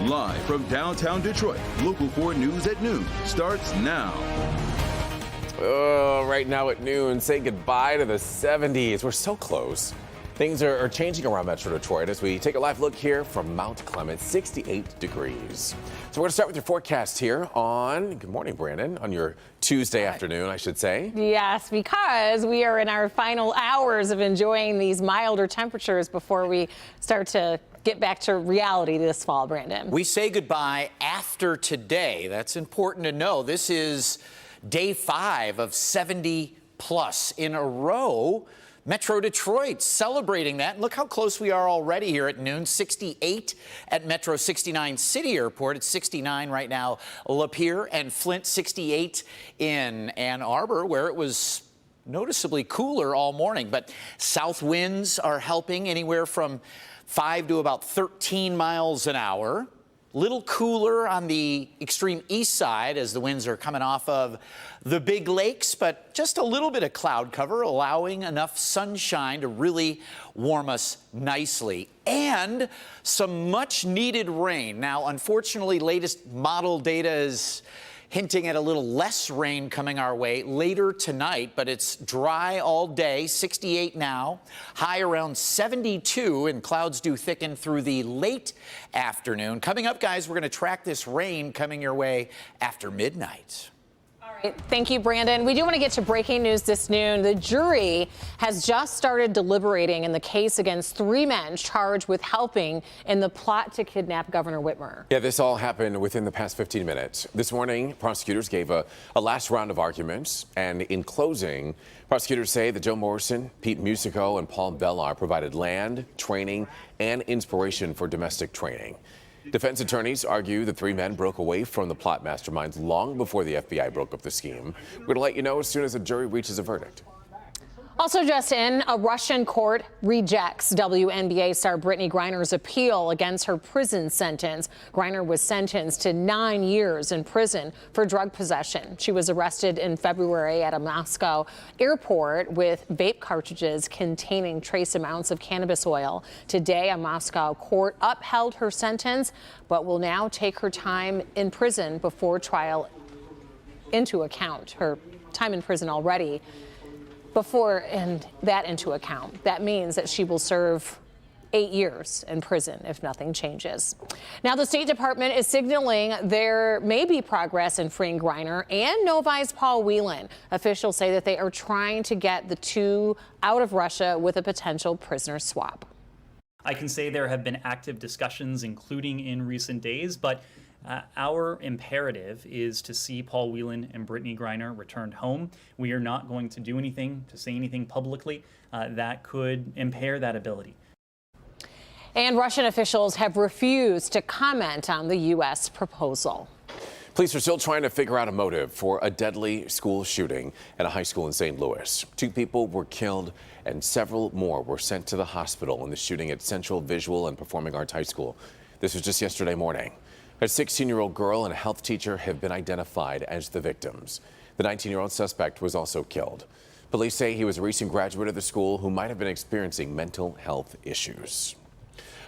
Live from downtown Detroit, Local 4 News at noon starts now. Oh, right now at noon, say goodbye to the 70s. We're so close. Things are changing around Metro Detroit as we take a live look here from Mount Clemens, 68 degrees. So we're going to start with your forecast here on, good morning, Brandon, on your Tuesday afternoon, I should say. Yes, because we are in our final hours of enjoying these milder temperatures before we start to get back to reality this fall, Brandon. We say goodbye after today. That's important to know. This is day 5 of 70 plus in a row. Metro Detroit celebrating that. And look how close we are already here at noon. 68 at Metro 69 City Airport. It's 69 right now. Lapeer and Flint 68 in Ann Arbor, where it was noticeably cooler all morning. But south winds are helping, anywhere from 5 to about 13 miles an hour. Little cooler on the extreme east side as the winds are coming off of the big lakes, but just a little bit of cloud cover, allowing enough sunshine to really warm us nicely. And some much needed rain. Now, unfortunately, latest model data is hinting at a little less rain coming our way later tonight, but it's dry all day, 68 now, high around 72, and clouds do thicken through the late afternoon. Coming up, guys, we're going to track this rain coming your way after midnight. Thank you, Brandon. We do want to get to breaking news this noon. The jury has just started deliberating in the case against 3 men charged with helping in the plot to kidnap Governor Whitmer. Yeah, this all happened within the past 15 minutes. This morning, prosecutors gave a last round of arguments. And in closing, prosecutors say that Joe Morrison, Pete Musico, and Paul Bellar provided land, training, and inspiration for domestic training. Defense attorneys argue the 3 men broke away from the plot masterminds long before the FBI broke up the scheme. We're going to let you know as soon as the jury reaches a verdict. Also just in, a Russian court rejects WNBA star Brittany Griner's appeal against her prison sentence. Griner was sentenced to 9 years in prison for drug possession. She was arrested in February at a Moscow airport with vape cartridges containing trace amounts of cannabis oil. Today, a Moscow court upheld her sentence, but will now take her time in prison before trial into account. Her time in prison already. Into account, that means that she will serve 8 years in prison if nothing changes. Now, the State Department is signaling there may be progress in freeing Griner and Novi's Paul Whelan. Officials say that they are trying to get the 2 out of Russia with a potential prisoner swap. I can say there have been active discussions, including in recent days, but our imperative is to see Paul Whelan and Brittany Griner returned home. We are not going to do anything, to say anything publicly that could impair that ability. And Russian officials have refused to comment on the U.S. proposal. Police are still trying to figure out a motive for a deadly school shooting at a high school in St. Louis. 2 people were killed and several more were sent to the hospital in the shooting at Central Visual and Performing Arts High School. This was just yesterday morning. A 16-year-old girl and a health teacher have been identified as the victims. The 19-year-old suspect was also killed. Police say he was a recent graduate of the school who might have been experiencing mental health issues.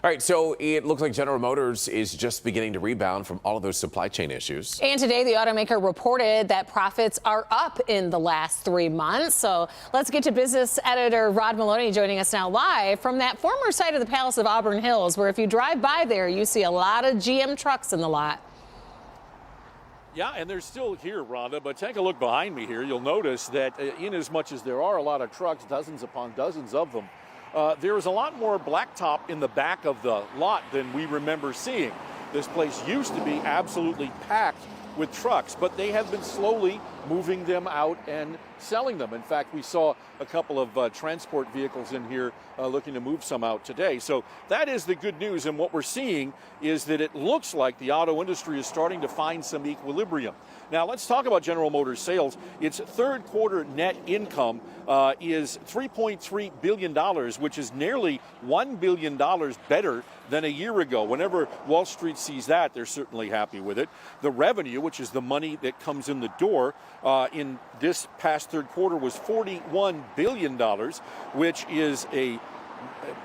All right, so it looks like General Motors is just beginning to rebound from all of those supply chain issues. And today, the automaker reported that profits are up in the last 3 months. So let's get to business editor Rod Maloney joining us now live from that former site of the Palace of Auburn Hills, where if you drive by there, you see a lot of GM trucks in the lot. Yeah, and they're still here, Rhonda, but take a look behind me here. You'll notice that in as much as there are a lot of trucks, dozens upon dozens of them, there is a lot more blacktop in the back of the lot than we remember seeing. This place used to be absolutely packed with trucks, but they have been slowly moving them out and selling them. In fact, we saw a couple of transport vehicles in here looking to move some out today. So that is the good news, and what we're seeing is that it looks like the auto industry is starting to find some equilibrium. Now, let's talk about General Motors sales. Its third quarter net income is $3.3 billion, which is nearly $1 billion better than a year ago. Whenever Wall Street sees that, they're certainly happy with it. The revenue, which is the money that comes in the door, in this past third quarter was $41 billion, which is a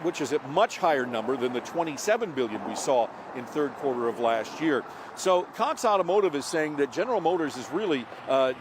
which is a much higher number than the $27 billion we saw in third quarter of last year. So Cox Automotive is saying that General Motors is really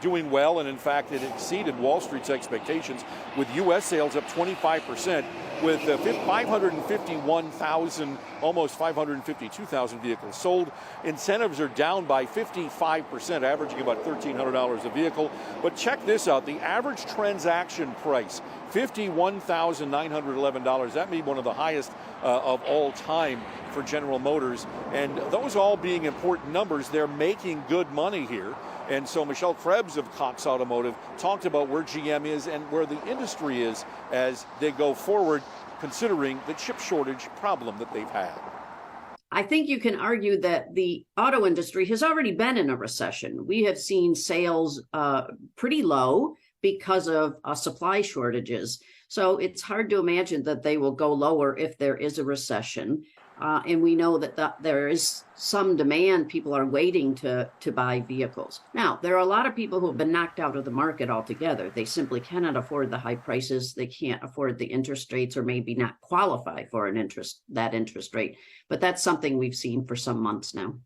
doing well, and in fact it exceeded Wall Street's expectations, with U.S. sales up 25%, with 551,000, almost 552,000 vehicles sold. Incentives are down by 55%, averaging about $1,300 a vehicle. But check this out, the average transaction price, $51,911. That may be one of the highest of all time for General Motors. And those all being important numbers, they're making good money here. And so Michelle Krebs of Cox Automotive talked about where GM is and where the industry is as they go forward, considering the chip shortage problem that they've had. I think you can argue that the auto industry has already been in a recession. We have seen sales pretty low because of supply shortages. So it's hard to imagine that they will go lower if there is a recession. And we know that there is some demand. People are waiting to buy vehicles. Now, there are a lot of people who have been knocked out of the market altogether. They simply cannot afford the high prices. They can't afford the interest rates, or maybe not qualify for that interest rate. But that's something we've seen for some months now.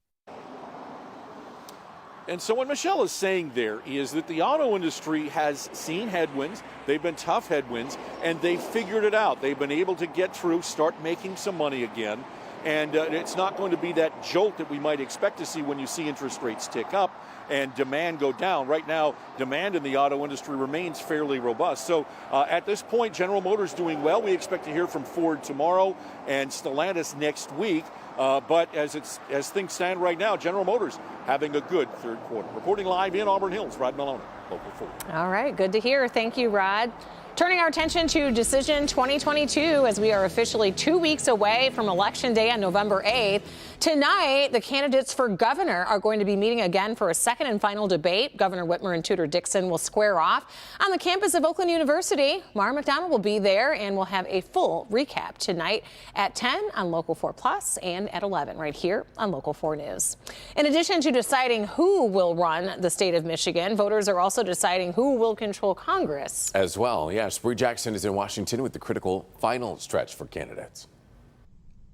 And so what Michelle is saying there is that the auto industry has seen headwinds. They've been tough headwinds, and they figured it out. They've been able to get through, start making some money again. And it's not going to be that jolt that we might expect to see when you see interest rates tick up and demand go down. Right now, demand in the auto industry remains fairly robust. So at this point, General Motors doing well. We expect to hear from Ford tomorrow and Stellantis next week. But as things stand right now, General Motors having a good third quarter. Reporting live in Auburn Hills, Rod Maloney, Local 4. All right, good to hear. Thank you, Rod. Turning our attention to Decision 2022 as we are officially 2 weeks away from Election Day on November 8th. Tonight, the candidates for governor are going to be meeting again for a second and final debate. Governor Whitmer and Tudor Dixon will square off on the campus of Oakland University. Mara McDonald will be there, and we'll have a full recap tonight at 10 on Local 4 Plus and at 11 right here on Local 4 News. In addition to deciding who will run the state of Michigan, voters are also deciding who will control Congress. As well, yes. Bree Jackson is in Washington with the critical final stretch for candidates.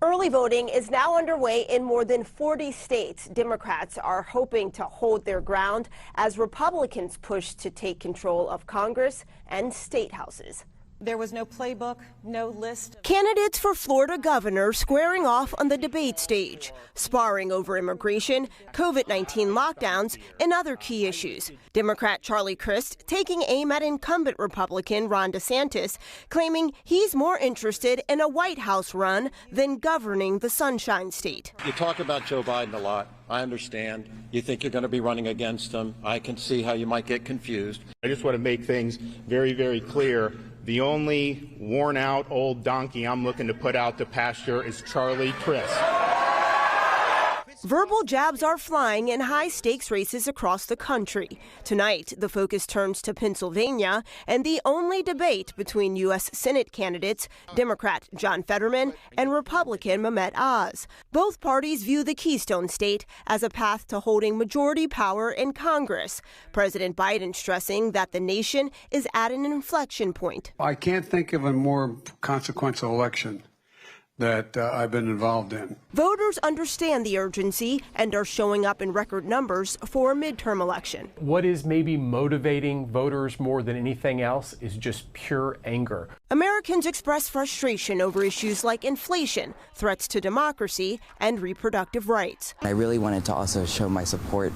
Early voting is now underway in more than 40 states. Democrats are hoping to hold their ground as Republicans push to take control of Congress and state houses. There was no playbook, no list. Candidates for Florida governor squaring off on the debate stage, sparring over immigration, COVID-19 lockdowns, and other key issues. Democrat Charlie Crist taking aim at incumbent Republican Ron DeSantis, claiming he's more interested in a White House run than governing the Sunshine State. You talk about Joe Biden a lot. I understand. You think you're going to be running against him. I can see how you might get confused. I just want to make things very, very clear. The only worn-out old donkey I'm looking to put out to pasture is Charlie Crist. Verbal jabs are flying in high-stakes races across the country. Tonight, the focus turns to Pennsylvania and the only debate between U.S. Senate candidates, Democrat John Fetterman and Republican Mehmet Oz. Both parties view the Keystone State as a path to holding majority power in Congress. President Biden stressing that the nation is at an inflection point. I can't think of a more consequential election that I've been involved in. Voters understand the urgency and are showing up in record numbers for a midterm election. What is maybe motivating voters more than anything else is just pure anger. Americans express frustration over issues like inflation, threats to democracy, and reproductive rights. I really wanted to also show my support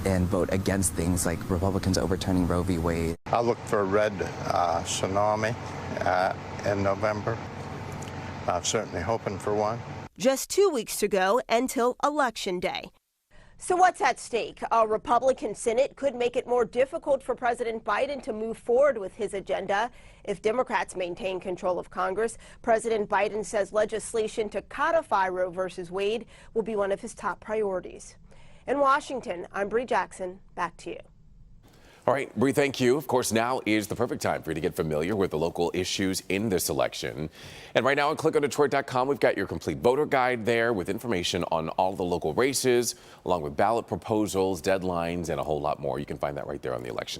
and vote against things like Republicans overturning Roe v. Wade. I look for a red tsunami in November. I'm certainly hoping for one. Just 2 weeks to go until Election Day. So what's at stake? A Republican Senate could make it more difficult for President Biden to move forward with his agenda. If Democrats maintain control of Congress, President Biden says legislation to codify Roe v. Wade will be one of his top priorities. In Washington, I'm Bree Jackson. Back to you. All right, Bree, thank you. Of course, now is the perfect time for you to get familiar with the local issues in this election. And right now on clickondetroit.com, we've got your complete voter guide there with information on all the local races, along with ballot proposals, deadlines, and a whole lot more. You can find that right there on the election